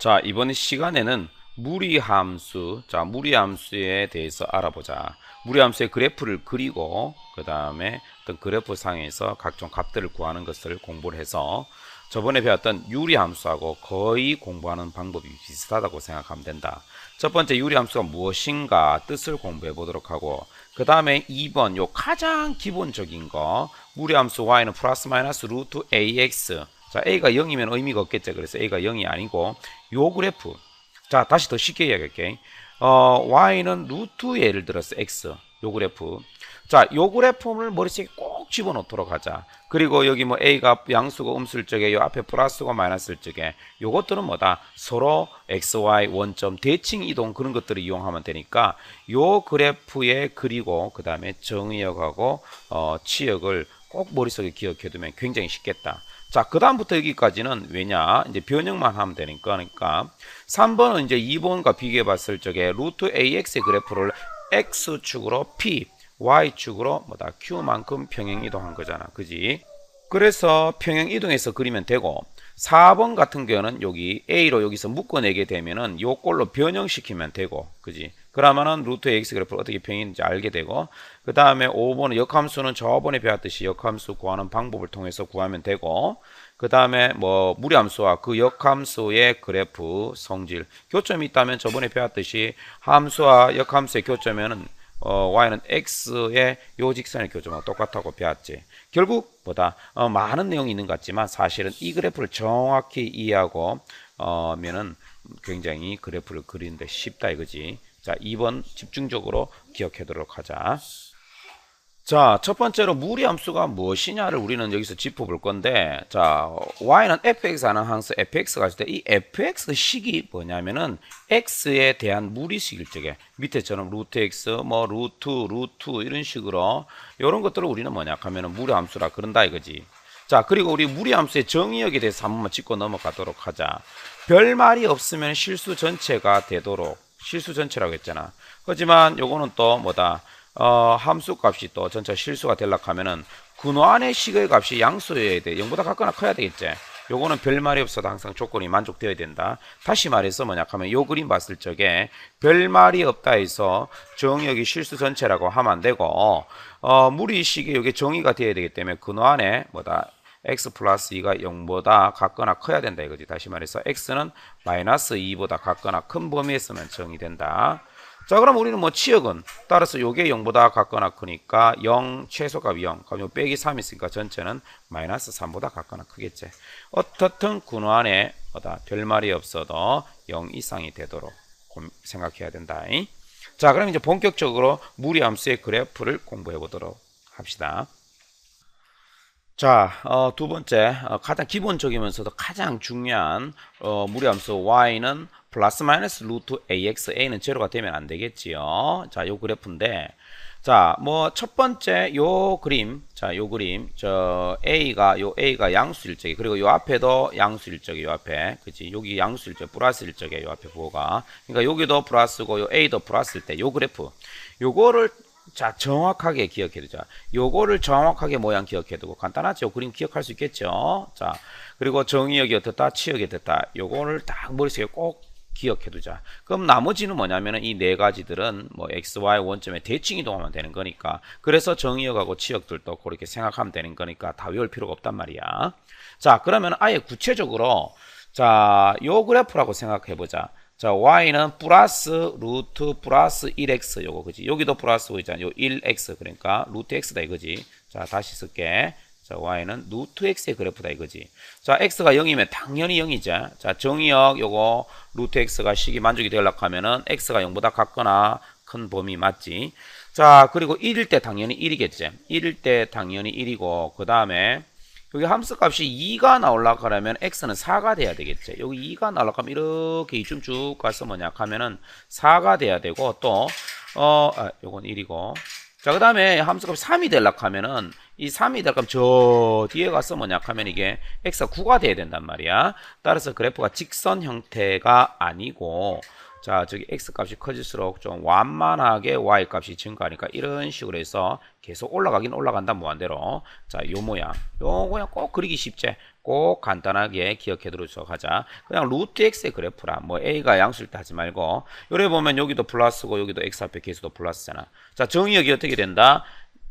자, 이번 시간에는 무리함수, 무리함수에 대해서 알아보자. 무리함수의 그래프를 그리고 그 다음에 어떤 그래프 상에서 각종 값들을 구하는 것을 공부를 해서 저번에 배웠던 유리함수하고 거의 공부하는 방법이 비슷하다고 생각하면 된다. 첫 번째 유리함수가 무엇인가 뜻을 공부해 보도록 하고, 그 다음에 2번 요 가장 기본적인 거, 무리함수 y는 플러스 마이너스 루트 ax. 자, a가 0이면 의미가 없겠죠. 그래서 a가 0이 아니고 요 그래프. 자, 다시 더 쉽게 이야기할게. y는 루트 예를 들어서 x. 요 그래프. 자, 요 그래프를 머릿속에 꼭 집어넣도록 하자. 그리고 여기 뭐 a가 양수고 음수일 적에 요 앞에 플러스고 마이너스일 적에 요것들은 뭐다? 서로 xy 원점 대칭 이동 그런 것들을 이용하면 되니까 요 그래프에 그리고 그 다음에 정의역하고 치역을 꼭 머릿속에 기억해 두면 굉장히 쉽겠다. 자, 그 다음부터 여기까지는 왜냐? 이제 변형만 하면 되니까. 그러니까 3번은 이제 2번과 비교해 봤을 적에 루트 AX의 그래프를 X축으로 P, Y축으로 뭐다? Q만큼 평행 이동한 거잖아. 그지? 그래서 평행 이동해서 그리면 되고, 4번 같은 경우는 여기 A로 여기서 묶어내게 되면은 요꼴로 변형시키면 되고, 그지? 그러면은 루트 AX 그래프를 어떻게 평행인지 알게 되고, 그 다음에 5번은 역함수는 저번에 배웠듯이 역함수 구하는 방법을 통해서 구하면 되고, 그 다음에 뭐 무리함수와 그 역함수의 그래프 성질 교점이 있다면 저번에 배웠듯이 함수와 역함수의 교점에는 y는 x의 요 직선의 교점하고 똑같다고 배웠지. 결국 뭐다 많은 내용이 있는 것 같지만 사실은 이 그래프를 정확히 이해하고 면은 굉장히 그래프를 그리는데 쉽다 이거지. 자, 2번 집중적으로 기억하도록 하자. 자, 첫 번째로 무리함수가 무엇이냐를 우리는 여기서 짚어볼 건데, 자, y는 fx 하는 항수 fx가 있을 때 이 fx 식이 뭐냐면은 x에 대한 무리식일 적에 밑에처럼 루트 x, 뭐 루트 이런 식으로 이런 것들을 우리는 뭐냐 하면은 무리함수라 그런다 이거지. 자, 그리고 우리 무리함수의 정의역에 대해서 한 번만 짚고 넘어가도록 하자. 별말이 없으면 실수 전체가 되도록 실수 전체라고 했잖아. 하지만 요거는 또 뭐다? 함수 값이 또 전체 실수가 되려고 하면은 근원의 식의 값이 양수여야 돼. 0보다 같거나 커야 되겠지. 요거는 별말이 없어도 항상 조건이 만족되어야 된다. 다시 말해서 뭐냐 하면 요 그림 봤을 적에 별말이 없다 해서 정의역이 실수 전체라고 하면 안 되고 무리식이 여기 정의가 되어야 되기 때문에 근원에 뭐다? x 플러스 2가 0보다 같거나 커야 된다 이거지. 다시 말해서 x는 마이너스 2보다 같거나 큰 범위에서만 정의된다. 자, 그럼 우리는 뭐 치역은 따라서 요게 0보다 같거나 크니까 0 최소값이 0 그럼 요 빼기 3 있으니까 전체는 마이너스 3보다 같거나 크겠지. 어떻든 근원에 뭐다 별말이 없어도 0 이상이 되도록 생각해야 된다. 자, 그럼 이제 본격적으로 무리함수의 그래프를 공부해 보도록 합시다. 자, 두 번째, 가장 기본적이면서도 가장 중요한 무리함수 y는 플러스 마이너스 루트 ax, a는 제로가 되면 안 되겠지요. 자, 요 그래프인데, 자, 뭐 첫 번째 요 그림, 자, 요 그림, 요 a가 양수일 적에, 그리고 요 앞에도 양수일 적에, 요 앞에, 그치? 여기 양수일 적에, 플러스일 적에, 요 앞에 부호가, 그러니까 여기도 플러스고, 요 a도 플러스일 때, 요 그래프, 요거를 자, 정확하게 기억해 두자. 요거를 정확하게 모양 기억해 두고 간단하죠. 그림 기억할 수 있겠죠. 자, 그리고 정의역이 어떻다, 치역이 어떻다. 요거를 딱 머릿속에 꼭 기억해 두자. 그럼 나머지는 뭐냐면은 이 네 가지들은 뭐 x, y 원점에 대칭 이동하면 되는 거니까. 그래서 정의역하고 치역들도 그렇게 생각하면 되는 거니까 다 외울 필요가 없단 말이야. 자, 그러면 아예 구체적으로 자, 요 그래프라고 생각해 보자. 자, y는 플러스 루트 플러스 1x 요거 그지? 여기도 플러스 있잖아. 요 1x 그러니까 루트 x다 이거지. 자, 다시 쓸게. 자, y는 루트 x의 그래프다 이거지. 자, x가 0이면 당연히 0이죠. 자, 정의역 요거 루트 x가 식이 만족이 되려고 하면은 x가 0보다 같거나 큰 범위 맞지. 자, 그리고 1일 때 당연히 1이겠지. 1일 때 당연히 1이고 그 다음에 여기 함수 값이 2가 나오려고 하면 x는 4가 돼야 되겠지. 여기 2가 나오려고 하면 이렇게 이쯤 쭉 가서 뭐냐 하면은 4가 돼야 되고 또 요건 1이고 자, 그 다음에 함수 값이 3이 되려고 하면은 이 3이 되려고 하면 저 뒤에 가서 뭐냐 하면 이게 x가 9가 돼야 된단 말이야. 따라서 그래프가 직선 형태가 아니고 자, 저기 x 값이 커질수록 좀 완만하게 y 값이 증가하니까 이런 식으로 해서 계속 올라가긴 올라간다 무한대로. 자, 요 모양 꼭 그리기 쉽지. 꼭 간단하게 기억해 두도록 하자. 그냥 루트 x의 그래프라. 뭐 a가 양수일 때 하지 말고. 요래 보면 여기도 플러스고 여기도 x 앞에 계수도 플러스잖아. 자, 정의역이 어떻게 된다?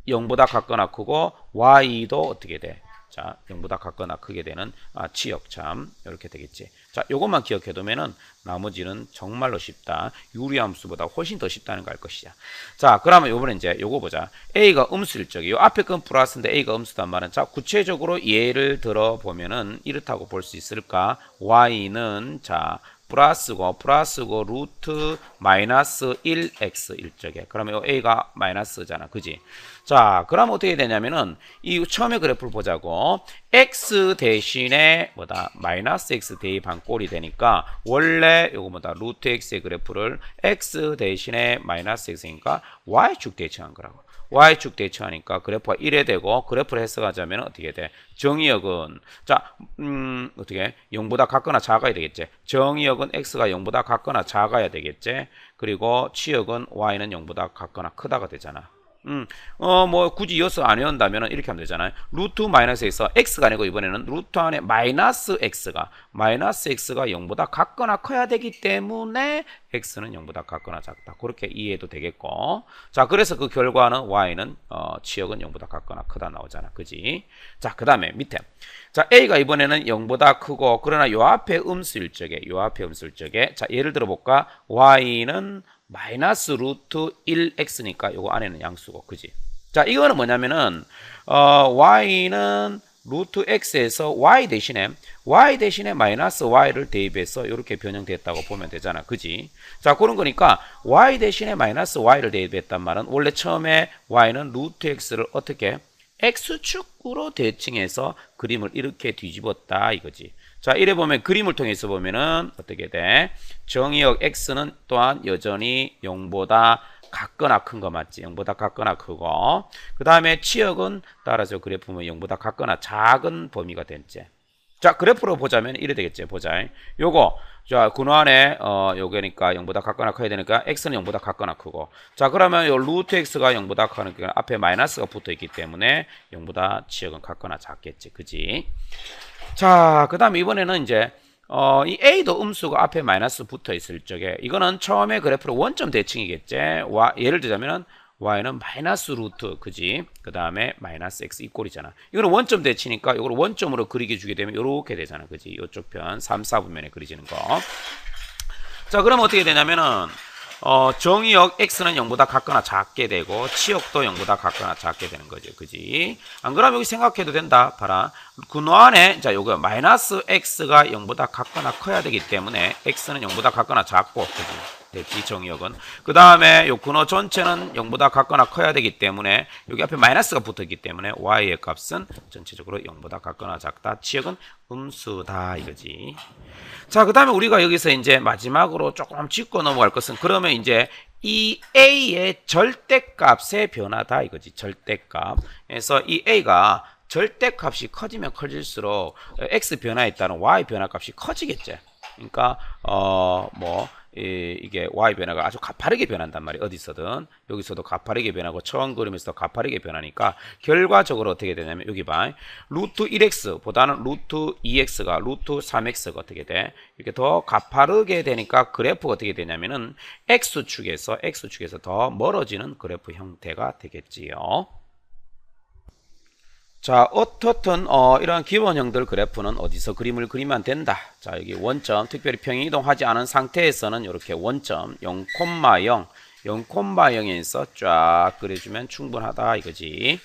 0보다 같거나 크고 y도 어떻게 돼? 자, 0보다 같거나 크게 되는 치역참 이렇게 되겠지. 자, 요것만 기억해 두면은 나머지는 정말로 쉽다. 유리함수보다 훨씬 더 쉽다는 걸 알 것이야. 자, 그러면 요번에 이제 요거 보자. a가 음수일 적에 요 앞에 건 플러스인데 a가 음수단 말은 자, 구체적으로 예를 들어 보면은 이렇다고 볼 수 있을까? y는 자, 플러스고 루트 마이너스 1x일 적에 그러면 a가 마이너스잖아. 그지? 자, 그럼 어떻게 되냐면은 이 처음에 그래프를 보자고. x 대신에 뭐다? 마이너스 x 대입한 꼴이 되니까 원래 요거 뭐다? 루트 x의 그래프를 x 대신에 마이너스 x니까 y축 대칭한 거라고. y축 대칭하니까 그래프가 1에 되고 그래프를 해석하자면 어떻게 돼? 정의역은 자, 어떻게 0보다 같거나 작아야 되겠지. 정의역은 x가 0보다 같거나 작아야 되겠지. 그리고 치역은 y는 0보다 같거나 크다가 되잖아. 뭐 굳이 이어서 안 외운다면 이렇게 하면 되잖아요. 루트 마이너스 x가 x가 아니고 이번에는 루트 안에 마이너스 x가 0보다 같거나 커야 되기 때문에 x는 0보다 같거나 작다. 그렇게 이해해도 되겠고. 자, 그래서 그 결과는 y는 치역은 0보다 같거나 크다 나오잖아. 그지? 자, 그 다음에 밑에 자, a가 이번에는 0보다 크고 그러나 요 앞에 음수일 적에 자, 예를 들어 볼까? y는 마이너스 루트 1x니까 요거 안에는 양수고. 그지? 자, 이거는 뭐냐면은 y는 루트 x에서 y 대신에 마이너스 y를 대입해서 이렇게 변형됐다고 보면 되잖아. 그지? 자, 그런 거니까 y 대신에 마이너스 y를 대입했단 말은 원래 처음에 y는 루트 x를 어떻게 x축으로 대칭해서 그림을 이렇게 뒤집었다 이거지. 자, 이래 보면 그림을 통해서 보면은 어떻게 돼? 정의역 x는 또한 여전히 0보다 같거나 큰 거 맞지? 0보다 같거나 크고 그 다음에 치역은 따라서 그래프 보면 0보다 같거나 작은 범위가 됐지. 자, 그래프로 보자면 이래 되겠지. 보자. 요거 자, 근원에 요거니까 0보다 같거나 커야 되니까 x는 0보다 같거나 크고 자, 그러면 요 루트 x가 0보다 크니까 앞에 마이너스가 붙어 있기 때문에 0보다 치역은 같거나 작겠지. 그지? 자, 그 다음에 이번에는 이제 이 a도 음수가 앞에 마이너스 붙어 있을 적에 이거는 처음에 그래프로 원점 대칭이겠지. 예를 들자면은 y는 마이너스 루트 그지? 그 다음에 마이너스 x 이 꼴이잖아. 이거는 원점 대칭이니까 이걸 원점으로 그리게 주게 되면 이렇게 되잖아. 그지? 이쪽 편 3, 4분면에 그려지는 거. 자, 그럼 어떻게 되냐면은 정의역 x는 0보다 같거나 작게 되고 치역도 0보다 같거나 작게 되는 거죠. 그지? 안 그러면 여기 생각해도 된다. 봐라. 근원에 자, 요거 마이너스 x가 0보다 같거나 커야 되기 때문에 x는 0보다 같거나 작고 그지? 됐지, 정의역은. 그 다음에 요 근호 전체는 0보다 같거나 커야 되기 때문에 여기 앞에 마이너스가 붙었기 때문에 y의 값은 전체적으로 0보다 같거나 작다. 치역은 음수다 이거지. 자, 그 다음에 우리가 여기서 이제 마지막으로 조금 짚고 넘어갈 것은 그러면 이제 이 a의 절대값의 변화다 이거지. 절대값. 그래서 이 a가 절대값이 커지면 커질수록 x 변화에 따른 y 변화값이 커지겠지. 그러니까 이게 y 변화가 아주 가파르게 변한단 말이에요. 어디서든 여기서도 가파르게 변하고 처음 그림에서도 가파르게 변하니까 결과적으로 어떻게 되냐면 여기 봐. 루트 1x 보다는 루트 2x가 루트 3x가 어떻게 돼? 이렇게 더 가파르게 되니까 그래프가 어떻게 되냐면은 x축에서 더 멀어지는 그래프 형태가 되겠지요. 자, 어떻든 이런 기본형들 그래프는 어디서 그림을 그리면 된다. 자, 여기 원점, 특별히 평행이동하지 않은 상태에서는 이렇게 원점 0,0에서 쫙 그려주면 충분하다 이거지.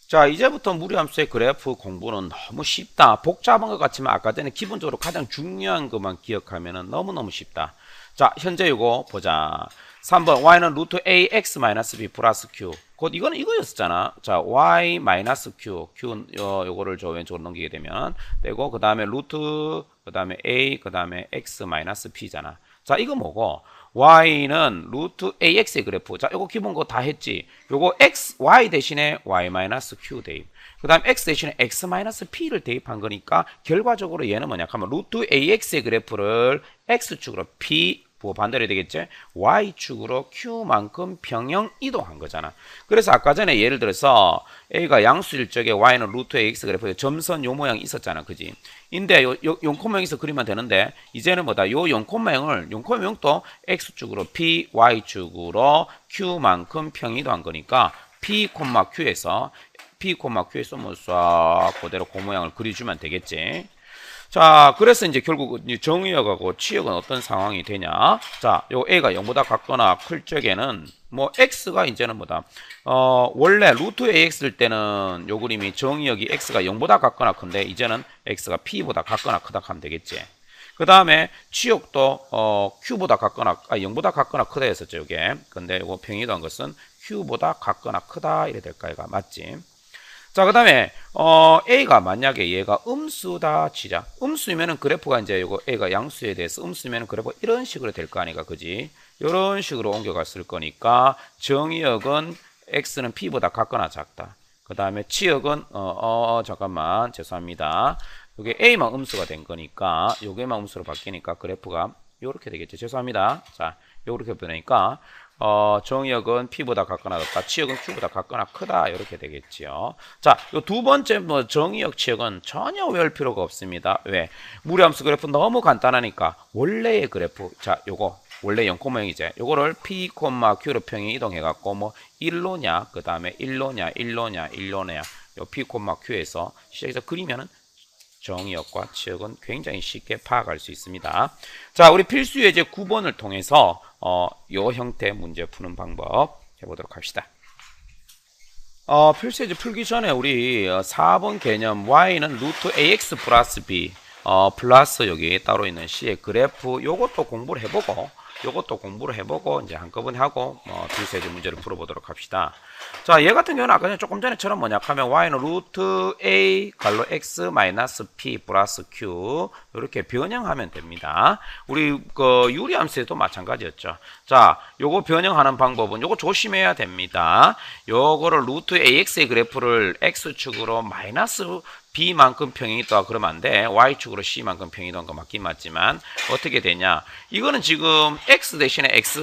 자, 이제부터 무리함수의 그래프 공부는 너무 쉽다. 복잡한 것 같지만 아까 전에 기본적으로 가장 중요한 것만 기억하면 너무너무 쉽다. 자, 현재 이거 보자. 3번 y는 루트 ax 마이너스 b 플러스 q. 곧 이거는 이거였었잖아. 자, y 마이너스 q, 요거를 저 왼쪽으로 넘기게 되면 되고 그 다음에 루트, 그 다음에 a, 그 다음에 x 마이너스 p잖아. 자, 이거 뭐고? y는 루트 ax의 그래프. 자, 요거 기본 거 다 했지. 요거 x, y 대신에 y 마이너스 q 대입. 그 다음 x 대신에 x 마이너스 p를 대입한 거니까 결과적으로 얘는 뭐냐 하면 루트 ax의 그래프를 x축으로 p 반대로 되겠지? y축으로 q만큼 평형 이동한 거잖아. 그래서 아까 전에 예를 들어서 a가 양수일 적에 y는 루트 ax 그래프 점선 요 모양이 있었잖아. 그지? 인데 요 0,0에서 그리면 되는데 이제는 뭐다? 요 0,0도 x축으로 p, y축으로 q만큼 평 이동한 거니까 p, q에서 뭐싹 그대로 그 모양을 그려주면 되겠지. 자, 그래서 이제 결국 정의역하고 치역은 어떤 상황이 되냐? 자, 요 a가 0보다 같거나 클 적에는 뭐 x가 이제는 뭐다? 원래 루트 ax일 때는 요 그림이 정의역이 x가 0보다 같거나 큰데 이제는 x가 p보다 같거나 크다 하면 되겠지. 그 다음에 치역도 q보다 같거나 0보다 같거나 크다 했었죠, 요게. 근데 요거 평이동한 것은 q보다 같거나 크다 이래 될까요? 맞지? 자, 그 다음에 a가 만약에 얘가 음수다 치자. 음수면은 그래프가 이제 요거 a가 양수에 대해서 음수면은 그래프가 이런 식으로 될 거 아니까, 그지? 이런 식으로 옮겨갔을 거니까 정의역은 x는 p보다 같거나 작다. 그 다음에 치역은 잠깐만 죄송합니다. 요게 a만 음수가 된 거니까 요게만 음수로 바뀌니까 그래프가 요렇게 되겠죠. 죄송합니다. 자, 요렇게 변하니까 정의역은 p보다 같거나 같다. 치역은 q보다 같거나 크다. 이렇게 되겠지요. 자, 요 두 번째 뭐 정의역 치역은 전혀 외울 필요가 없습니다. 왜? 무리함수 그래프 너무 간단하니까 원래의 그래프. 자, 요거 원래 0,0이제 요거를 p, q로 평행 이동해 갖고 뭐 1로냐, 그다음에 1로냐 요 p, q에서 시작해서 그리면은 정의역과 치역은 굉장히 쉽게 파악할 수 있습니다. 자, 우리 필수 예제 9번을 통해서 요 형태 문제 푸는 방법 해보도록 합시다. 필수 예제 풀기 전에 우리 4번 개념 y는 루트 ax 플러스 b 플러스 여기 따로 있는 c의 그래프 요것도 공부를 해보고 이제 한꺼번에 하고 필수 예제 문제를 풀어보도록 합시다. 자, 얘 같은 경우는 아까 조금 전에처럼 뭐냐 하면 y는 루트 a 갈로 x 마이너스 p 플러스 q 이렇게 변형하면 됩니다. 우리 그 유리함수에도 마찬가지였죠. 자, 요거 변형하는 방법은 요거 조심해야 됩니다. 요거를 루트 ax의 그래프를 x축으로 마이너스 b만큼 평행이 있다 그러면 안 돼. y축으로 c만큼 평행이 있는 거 맞긴 맞지만 어떻게 되냐? 이거는 지금 x 대신에 x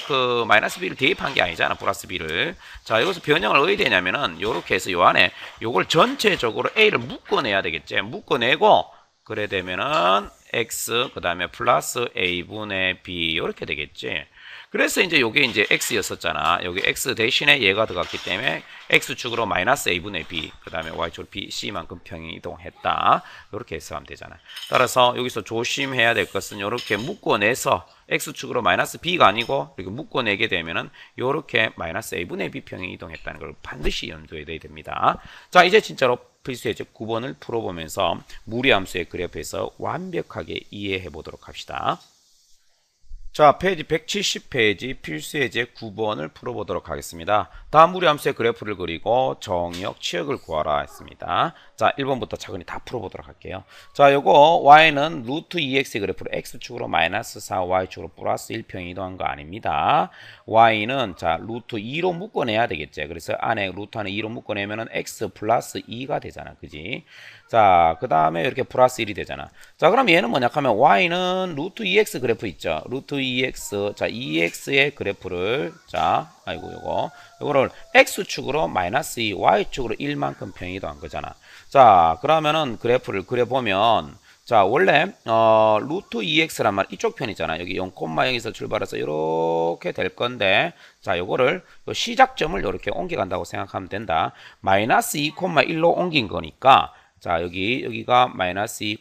그 마이너스 b를 대입한 게 아니잖아. 플러스 b를. 자, 여기서 변형을 어디 되냐면은 요렇게 해서 요 안에 요걸 전체적으로 a를 묶어내야 되겠지. 묶어내고 그래 되면은 x 그다음에 플러스 a분의 b 이렇게 되겠지. 그래서 이제 요게 이제 x였었잖아. 여기 x 대신에 얘가 들어갔기 때문에 x축으로 마이너스 a분의 b, 그 다음에 y축으로 b, c만큼 평행 이동했다. 이렇게 해석하면 되잖아. 따라서 여기서 조심해야 될 것은 이렇게 묶어내서 x축으로 마이너스 b가 아니고 이렇게 묶어내게 되면은 이렇게 마이너스 a분의 b 평행 이동했다는 걸 반드시 염두에 둬야 됩니다. 자, 이제 진짜로 필수 예제 9번을 풀어보면서 무리함수의 그래프에서 완벽하게 이해해 보도록 합시다. 자, 페이지 170페이지 필수 예제 9번을 풀어보도록 하겠습니다. 다음 무리함수의 그래프를 그리고 정의역, 치역을 구하라 했습니다. 자, 1번부터 차근히 다 풀어보도록 할게요. 자, 요거 y는 루트 2x의 그래프를 x축으로 마이너스 4, y축으로 플러스 1평 이동한 거 아닙니다. y는 자, 루트 2로 묶어내야 되겠지. 그래서 안에 루트 안에 2로 묶어내면은 x 플러스 2가 되잖아. 그지? 자, 그 다음에 이렇게 플러스 1이 되잖아. 자, 그럼 얘는 뭐냐 하면 y는 루트 2x 그래프 있죠. 루트 2x. 자, 2x의 그래프를 자, 요거를 x축으로 마이너스 2, y축으로 1만큼 평이동한 거잖아. 자, 그러면은 그래프를 그려보면 자, 원래 루트 2x란 말 이쪽 편이잖아. 여기 0,0에서 출발해서 이렇게 될 건데 자, 요거를 요 시작점을 이렇게 옮겨간다고 생각하면 된다. 마이너스 2,1로 옮긴 거니까 자, 여기가 마이너스 2,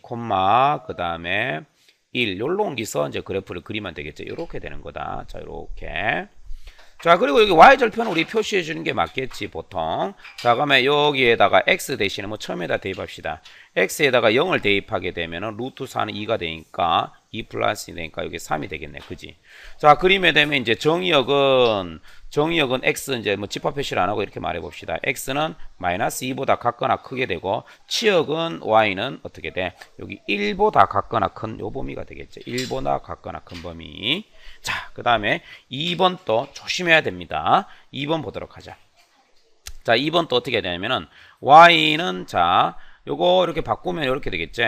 그 다음에 1, 요로 옮기서 이제 그래프를 그리면 되겠죠. 이렇게 되는 거다. 자, 이렇게. 자, 그리고 여기 y절편은 우리 표시해 주는 게 맞겠지, 보통. 자, 그러면 여기에다가 x 대신에 뭐 처음에다 대입합시다. x에다가 0을 대입하게 되면은 루트 4는 2가 되니까 2 플러스 2 되니까 여기 3이 되겠네. 그지? 자, 그림에 되면 이제 정의역은 x 이제 뭐 집합 표시를 안 하고 이렇게 말해 봅시다. x는 마이너스 2보다 같거나 크게 되고 치역은 y는 어떻게 돼? 여기 1보다 같거나 큰 요 범위가 되겠죠. 1보다 같거나 큰 범위. 자, 그 다음에 2번 또 조심해야 됩니다. 2번 보도록 하자. 자, 2번 또 어떻게 되냐면은 y는 자, 요거 이렇게 바꾸면 이렇게 되겠지.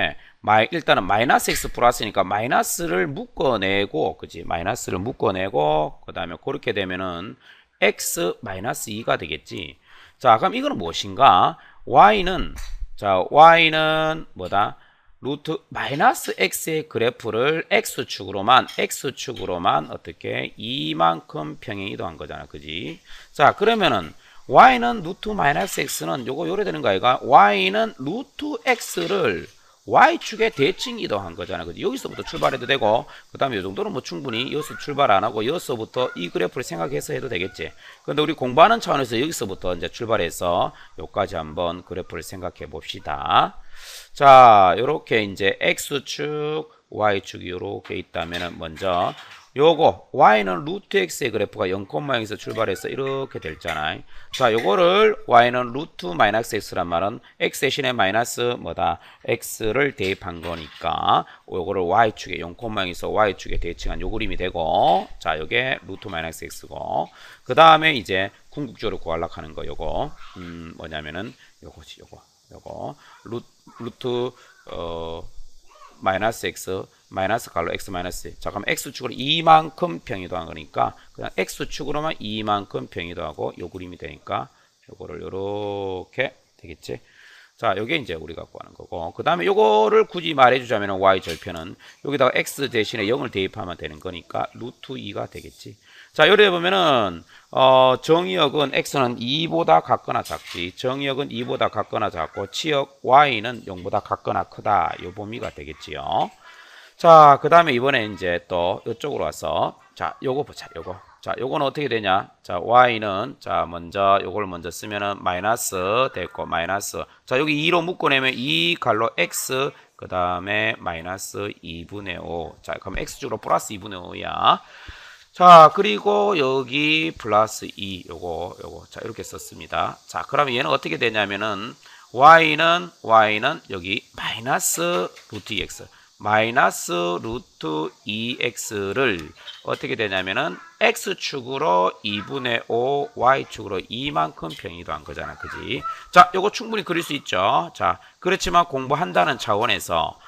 일단은 마이너스 x 플러스니까 마이너스를 묶어내고, 그지? 마이너스를 묶어내고, 그 다음에 그렇게 되면은 x 마이너스 2가 되겠지. 자, 그럼 이거는 무엇인가? y는 뭐다? 루트 마이너스 x의 그래프를 x축으로만 어떻게 이만큼 평행 이동한 거잖아. 그지? 자, 그러면은 y는 루트 마이너스 x는 요거 요래 되는 거 아이가? y는 루트 x를 y축에 대칭 이동한 거잖아. 그지? 여기서부터 출발해도 되고, 그 다음에 이 정도는 뭐 충분히 여기서 출발 안 하고, 여기서부터 이 그래프를 생각해서 해도 되겠지. 근데 우리 공부하는 차원에서 여기서부터 이제 출발해서 여기까지 한번 그래프를 생각해 봅시다. 자, 요렇게 이제 x축, y축이 요렇게 있다면은 먼저 요거 y는 루트 x의 그래프가 0,0에서 출발해서 이렇게 됐잖아. 자, 요거를 y는 루트 마이너스 x란 말은 x 대신에 마이너스 뭐다? x를 대입한 거니까 요거를 y축에 0,0에서 y축에 대칭한 요 그림이 되고, 자, 요게 루트 마이너스 x고, 그 다음에 이제 궁극적으로 구하려고 하는 거 요거 뭐냐면은 요거지. 요거 루트 마이너스 x 마이너스 갈로 x 마이너스. 자, 그럼 x축으로 이만큼 평이도한 거니까 그냥 x축으로만 이만큼 평이도하고 요 그림이 되니까 요거를 요렇게 되겠지. 자, 요게 이제 우리가 구하는 거고, 그 다음에 요거를 굳이 말해주자면 y 절편은 여기다가 x 대신에 0을 대입하면 되는 거니까 루트 2가 되겠지. 자, 요래 보면은 정의역은 x는 2보다 같거나 작지, 정의역은 2보다 같거나 작고, 치역 y는 0보다 같거나 크다. 요 범위가 되겠지요. 자, 그 다음에 이번에 이제 또 이쪽으로 와서, 자, 요거 보자. 자, 요거는 어떻게 되냐? 자, y는, 자, 요걸 먼저 쓰면은 마이너스 됐고, 마이너스. 자, 여기 2로 묶어내면 2 갈로 x, 그 다음에 마이너스 2분의 5. 자, 그럼 x축으로 플러스 2분의 5야. 자, 그리고 여기 플러스 2, 요거. 자, 이렇게 썼습니다. 자, 그러면 얘는 어떻게 되냐면은, y는 여기 마이너스 루트 2x. 마이너스 루트 2x를 어떻게 되냐면은 x축으로 2분의 5, y축으로 이만큼 평이도한 거잖아. 그지? 자, 요거 충분히 그릴 수 있죠. 자, 그렇지만 공부한다는 차원에서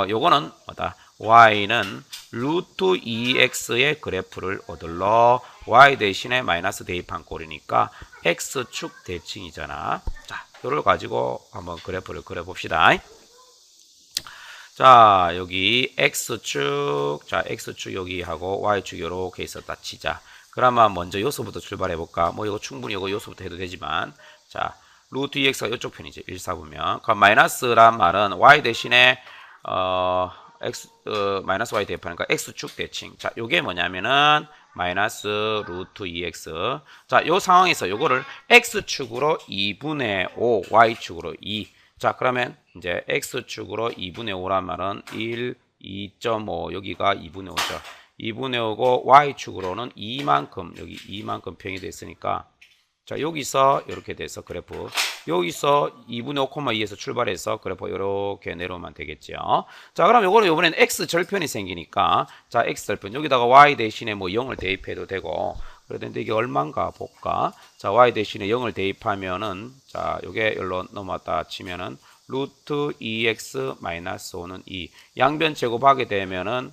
요거는 뭐다? y는 루트 2x의 그래프를 얻을러 y 대신에 마이너스 대입한 꼴이니까 x축 대칭이잖아. 자, 요걸 가지고 한번 그래프를 그려봅시다. 자, 여기 x축, 자, x축 여기 하고 y축 요렇게 있었다 치자. 그러면 먼저 요소부터 출발해 볼까? 뭐 이거 충분히 이거 요소부터 해도 되지만, 자, 루트 2x가 이쪽 편이지. 1, 4보면. 그럼 마이너스란 말은 y 대신에 마이너스 y 대입하니까 x축 대칭. 자, 요게 뭐냐면은 마이너스 루트 2x. 자, 요 상황에서 요거를 x축으로 2분의 5, y축으로 2. 자, 그러면 이제 x축으로 2분의 5란 말은 1, 2.5, 여기가 2분의 5죠. 2분의 5고 y축으로는 여기 이만큼 평이 됐으니까, 자, 여기서 이렇게 돼서 그래프, 여기서 2분의 5,2에서 출발해서 그래프 이렇게 내려오면 되겠죠. 자, 그럼 요거는 이번엔 x 절편이 생기니까, 자, x 절편 여기다가 y 대신에 뭐 0을 대입해도 되고, 그런데 이게 얼마인가 볼까? 자, y 대신에 0을 대입하면은, 자, 요게 여기로 넘어왔다 치면은 루트 2x 마이너스 5는 2. 양변 제곱하게 되면은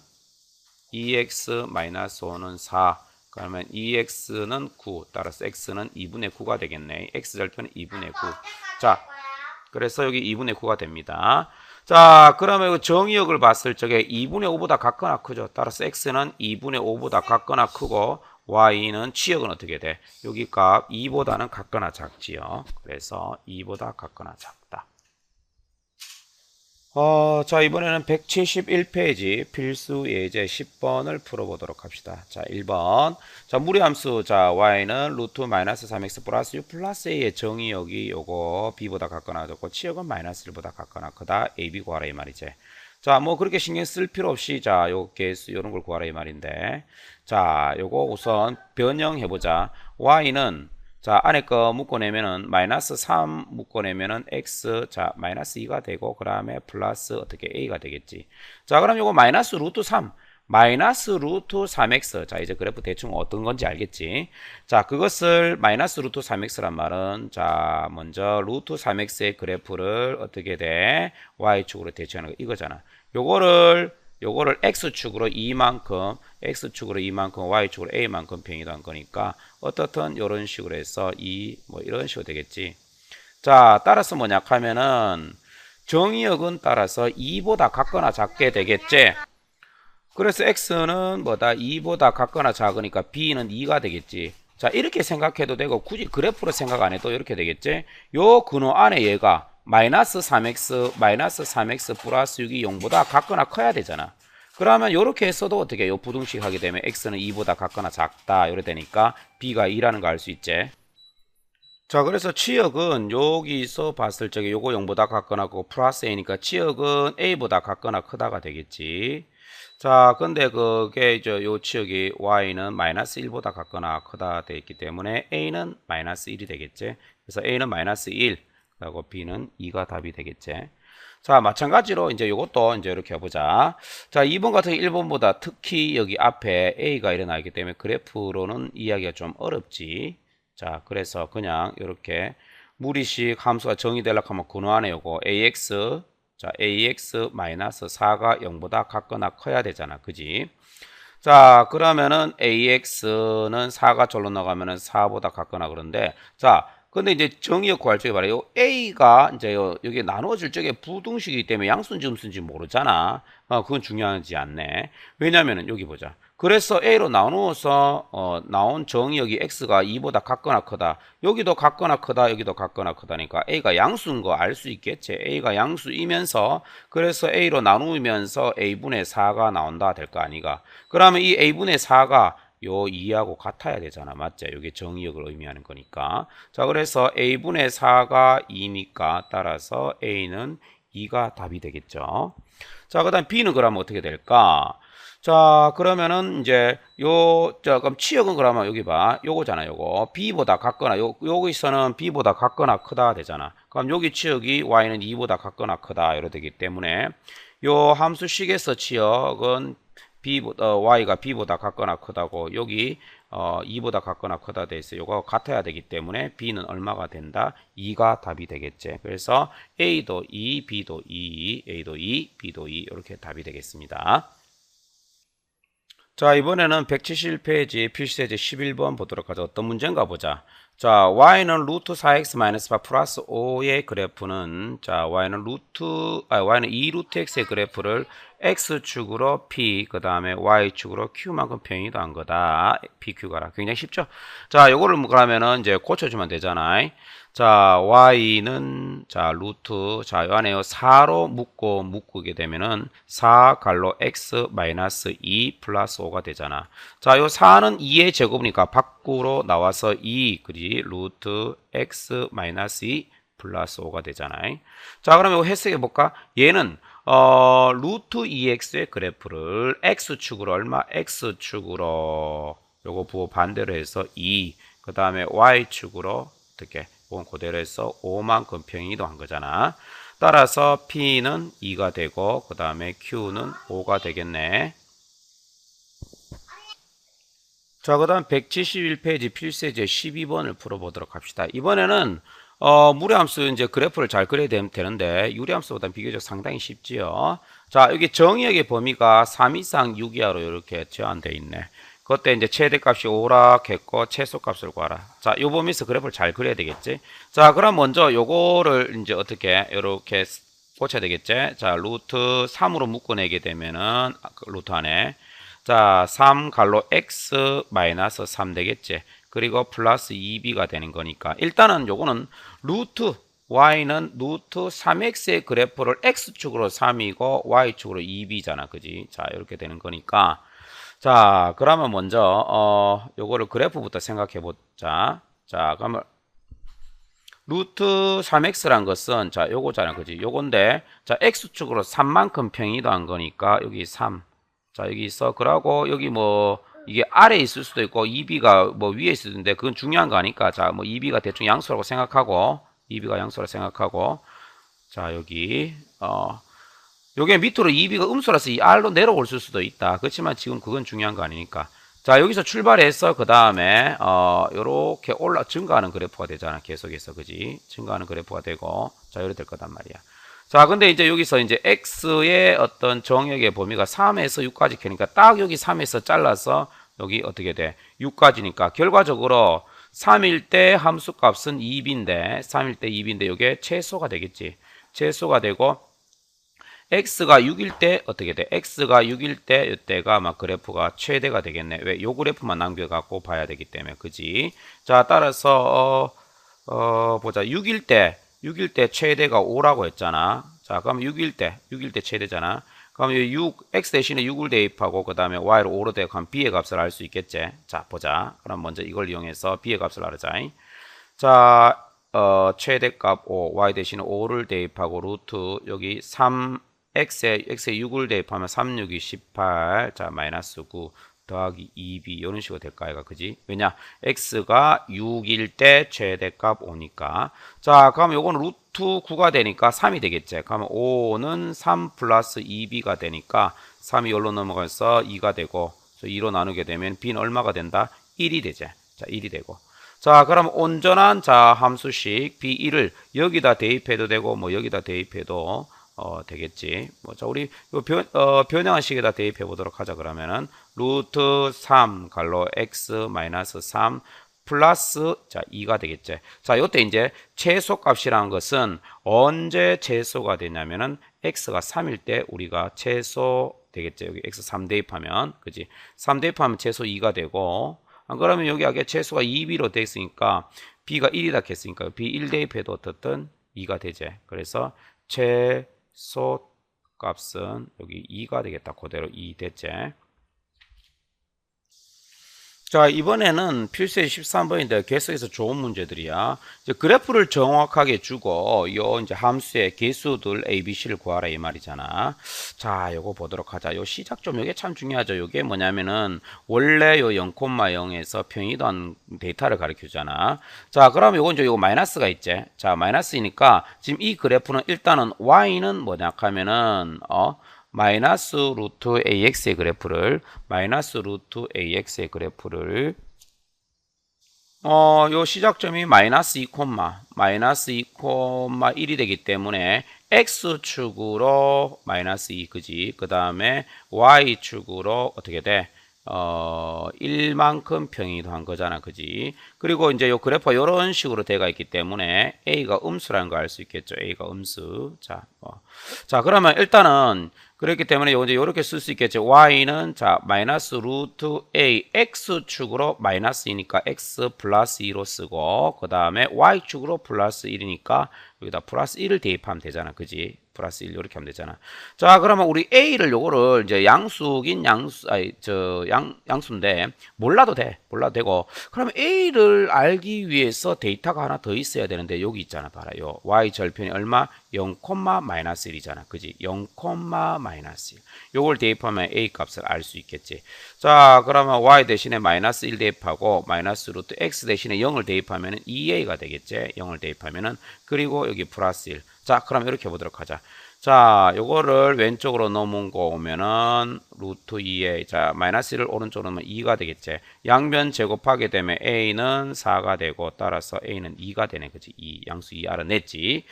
2x 마이너스 5는 4. 그러면 2x는 9. 따라서 x는 2분의 9가 되겠네. x 절편은 2분의 9. 자, 그래서 여기 2분의 9가 됩니다. 자, 그러면 정의역을 봤을 적에 2분의 5보다 같거나 크죠. 따라서 x는 2분의 5보다 같거나 크고, y는 치역은 어떻게 돼? 여기 값 2보다는 같거나 작지요. 그래서 2보다 같거나 작다. 자, 이번에는 171페이지 필수 예제 10번을 풀어보도록 합시다. 자, 1번. 자, 무리함수. 자, y는 루트 마이너스 3x 플러스 6 플러스 a의 정의역이 요거 b보다 같거나 작고, 치역은 마이너스 1보다 같거나 크다. a, b 구하라 이 말이지. 자, 뭐 그렇게 신경 쓸 필요 없이, 자, 요 개수 요런 걸 구하라 이 말인데, 자, 요거 우선 변형해보자. y는, 자, 안에 거 묶어내면은 마이너스 3 묶어내면은 x, 자, 마이너스 2가 되고, 그 다음에 플러스 어떻게 a가 되겠지. 자, 그럼 요거 마이너스 루트 3 마이너스 루트 3x. 자, 이제 그래프 대충 어떤 건지 알겠지? 자, 그것을 마이너스 루트 3x란 말은, 자, 먼저 루트 3x의 그래프를 어떻게 돼? y축으로 대체하는 거 이거잖아. 요거를 x축으로 2만큼, x축으로 2만큼, y축으로 a만큼 변이한 거니까 어떻든 이런 식으로 해서 뭐 이런 식으로 되겠지. 자, 따라서 뭐냐 하면은 정의역은 따라서 2보다 같거나 작게 되겠지. 그래서 x는 뭐다? 2보다 같거나 작으니까 b는 2가 되겠지. 자, 이렇게 생각해도 되고 굳이 그래프로 생각 안 해도 이렇게 되겠지. 요 근호 안에 얘가 마이너스 3x 플러스 6이 0보다 같거나 커야 되잖아. 그러면 이렇게 했어도 어떻게 요 부등식 하게 되면 x는 2보다 같거나 작다 이래 되니까 b가 2라는 거 알 수 있지. 자, 그래서 치역은 여기서 봤을 적에 요거 0보다 같거나 그 플러스 a니까 치역은 a보다 같거나 크다가 되겠지. 자, 근데 그게 이제 요 치역이 y는 마이너스 1보다 같거나 크다 되어 있기 때문에 a는 마이너스 1이 되겠지. 그래서 a는 마이너스 1, 그리고 b는 2가 답이 되겠지. 자, 마찬가지로 이제 요것도 이제 이렇게 해보자. 자, 2번 같은 1번보다 특히 여기 앞에 a가 일어나 있기 때문에 그래프로는 이야기가 좀 어렵지. 자, 그래서 그냥 이렇게 무리식 함수가 정의되려고 하면 근호 안에 요거 ax, 자, ax-4가 0보다 같거나 커야 되잖아. 그지? 자, 그러면은 ax는 4가 절로 나가면은 4보다 같거나 그런데, 자, 근데 이제 정의역 구할 적에 말이에요. a가 이제 여기 나누어질 적에 부등식이기 때문에 양수인지 음수인지 모르잖아. 그건 중요하지 않네. 왜냐면은 여기 보자. 그래서 a로 나누어서 나온 정의역이 x가 2보다 같거나 크다. 여기도 같거나 크다. 여기도 같거나 크다니까 a가 양수인 거 알 수 있겠지. a가 양수이면서 그래서 a로 나누면서 a분의 4가 나온다 될 거 아니가. 그러면 이 a분의 4가 요 2하고 같아야 되잖아. 맞죠? 이게 정의역을 의미하는 거니까. 자, 그래서 a분의 4가 2니까 따라서 a는 2가 답이 되겠죠. 자, 그다음 b는 그러면 어떻게 될까? 자, 그러면은 이제 자, 그럼 치역은 그러면 여기 봐. 요거잖아, 요거. b보다 같거나 여기서는 b보다 같거나 크다 되잖아. 그럼 여기 치역이 y는 2보다 같거나 크다 이렇게 되기 때문에 요 함수식에서 치역은 y가 b보다 같거나 크다고 여기 2보다 같거나 크다 돼 있어요. 요거 같아야 되기 때문에 b는 얼마가 된다? 2가 답이 되겠지. 그래서 a도 2, b도 2, a도 2, b도 2 이렇게 답이 되겠습니다. 자, 이번에는 171페이지 필수예제 11번 보도록 하죠. 어떤 문제인가 보자. 자, y는 루트 4x-8 플러스 5의 그래프는, 자, y는 2 루트 x의 그래프를 x축으로 p, 그 다음에 y축으로 q만큼 변이한 거다. pq가 굉장히 쉽죠? 자, 요거를 그러면은 이제 고쳐주면 되잖아. 자, y는, 자, 루트, 자, 요 안에 4로 묶게 되면은 4 갈로 x 마이너스 2 플러스 5가 되잖아. 자, 요 4는 2의 제곱이니까 밖으로 나와서 2, 그리 루트 x 마이너스 2 플러스 5가 되잖아. 자, 그러면 이거 해석해 볼까? 얘는 루트 2x의 그래프를 x축으로 얼마? x축으로 요거 부호 반대로 해서 2, 그 다음에 y축으로 어떻게? 그건 그대로 해서 5만큼 평이동한 거잖아. 따라서 P는 2가 되고 그 다음에 Q는 5가 되겠네. 자, 그 다음 171페이지 필수예제 12번을 풀어보도록 합시다. 이번에는 무리함수 이제 그래프를 잘 그려야 되는데 유리함수보다 비교적 상당히 쉽지요. 자, 여기 정의역의 범위가 3 이상 6 이하로 이렇게 제한되어 있네. 그때 이제 최대값이 오락했고 최소값을 구하라. 자, 요 범위에서 그래프를 잘 그려야 되겠지. 자, 그럼 먼저 요거를 이제 어떻게 이렇게 고쳐야 되겠지. 자, 루트 3으로 묶어내게 되면은 루트 안에 자, 3 갈로 x 마이너스 3 되겠지. 그리고 플러스 2b가 되는 거니까 일단은 요거는 루트 y는 루트 3x의 그래프를 x축으로 3이고 y축으로 2b잖아. 그지? 자, 이렇게 되는 거니까 자, 그러면 먼저 요거를 그래프부터 생각해 보자. 자, 그러면 루트 3x란 것은 자, 요거잖아. 그지? 요건데 자, x축으로 3만큼 평이동한 거니까 여기 3. 자, 여기 있어. 그러고 여기 뭐 이게 아래에 있을 수도 있고 2b가 뭐 위에 있을 수도 있는데 그건 중요한 거 아니까. 자, 뭐 2b가 대충 양수라고 생각하고 2b가 양수라고 생각하고 자, 여기 요게 밑으로 2b가 음수라서 이 r로 내려올 수도 있다. 그렇지만 지금 그건 중요한 거 아니니까. 자, 여기서 출발해서 그 다음에 요렇게 증가하는 그래프가 되잖아. 계속해서 그지? 증가하는 그래프가 되고, 자, 이렇게 될 거단 말이야. 자, 근데 이제 여기서 이제 x의 어떤 정역의 범위가 3에서 6까지 캐니까 딱 여기 3에서 잘라서 여기 어떻게 돼? 6까지니까 결과적으로 3일 때 함수 값은 2b인데 3일 때 2b인데 이게 최소가 되겠지. 최소가 되고 x가 6일 때 어떻게 돼? x가 6일 때 이때가 막 그래프가 최대가 되겠네. 왜? 요 그래프만 남겨갖고 봐야 되기 때문에 그지? 자, 따라서 보자. 6일 때 최대가 5라고 했잖아. 자, 그럼 6일 때 최대잖아. 그럼 x 대신에 6을 대입하고 그 다음에 y를 5로 대입하면 b의 값을 알 수 있겠지. 자, 보자. 그럼 먼저 이걸 이용해서 b의 값을 알자. 자, 최대값 5, y 대신에 5를 대입하고 루트 여기 3 x에 6을 대입하면 3, 6이 18, 자 마이너스 9 더하기 2b 이런 식으로 될까 이가 그지? 왜냐? x가 6일 때 최대값 5니까. 자, 그럼 요거는 루트 9가 되니까 3이 되겠지. 그러면 5는 3 플러스 2b가 되니까 3이 여기로 넘어가서 2가 되고 2로 나누게 되면 b는 얼마가 된다? 1이 되지. 자, 1이 되고. 자, 그럼 온전한 자 함수식 b1을 여기다 대입해도 되고 뭐 여기다 대입해도 되겠지. 뭐, 자, 우리 변형한 식에다 대입해 보도록 하자. 그러면은, 루트 3 갈로 x 마이너스 3 플러스, 자, 2가 되겠지. 자, 요때 이제 최소값이라는 것은 언제 최소가 되냐면은, x가 3일 때 우리가 최소 되겠지. 여기 x 3 대입하면, 그지? 3 대입하면 최소 2가 되고, 그러면 여기 아까 최소가 2b로 돼 있으니까, b가 1이다 했으니까, b 1 대입해도 어떻든 2가 되지. 그래서, 최소 값은 여기 2가 되겠다. 그대로 2 됐지. 자, 이번에는 필수의 13번인데 계속해서 좋은 문제들이야. 이제 그래프를 정확하게 주고 요 이제 함수의 개수들 ABC를 구하라 이 말이잖아. 자, 요거 보도록 하자. 요 시작 좀 요게 참 중요하죠. 요게 뭐냐면은 원래 요 0,0에서 평이동 데이터를 가리켜 주잖아. 자, 그러면 요건 이제 요거 마이너스가 있지. 자, 마이너스이니까 지금 이 그래프는 일단은 y는 뭐냐 하면은 마이너스 루트 ax의 그래프를 요 시작점이 마이너스 2, 마이너스 2,1이 되기 때문에 x축으로 마이너스 2 그지? 그 다음에 y축으로 어떻게 돼? 1만큼 평이동한 거잖아. 그지? 그리고 이제 요 그래프가 이런 식으로 돼가 있기 때문에 A가 음수라는 거 알 수 있겠죠. A가 음수. 자, 자, 그러면 일단은 그렇기 때문에 이제 이렇게 쓸 수 있겠죠. Y는 자, 마이너스 루트 A, X축으로 마이너스 2니까 X 플러스 2로 쓰고, 그 다음에 Y축으로 플러스 1이니까 여기다 플러스 1을 대입하면 되잖아. 그지? 플러스 1 이렇게 하면 되잖아. 자, 그러면 우리 A를 요거를 이제 양수인데 몰라도 되고. 그러면 A를 알기 위해서 데이터가 하나 더 있어야 되는데 여기 있잖아. 봐라. 요 Y 절편이 얼마? 0, 마이너스 1이잖아. 그지? 0, 마이너스 1. 요걸 대입하면 A 값을 알 수 있겠지. 자, 그러면 Y 대신에 마이너스 1 대입하고 마이너스 루트 X 대신에 0을 대입하면 2A가 되겠지. 0을 대입하면은 그리고 여기 플러스 1. 자, 그럼 이렇게 보도록 하자. 자, 요거를 왼쪽으로 넘어고 오면은 루트 2a. 자, 마이너스 1을 오른쪽으로 넣으면 2가 되겠지. 양변 제곱하게 되면 a는 4가 되고 따라서 a는 2가 되네. 그치? 2, 양수 2 알아냈지.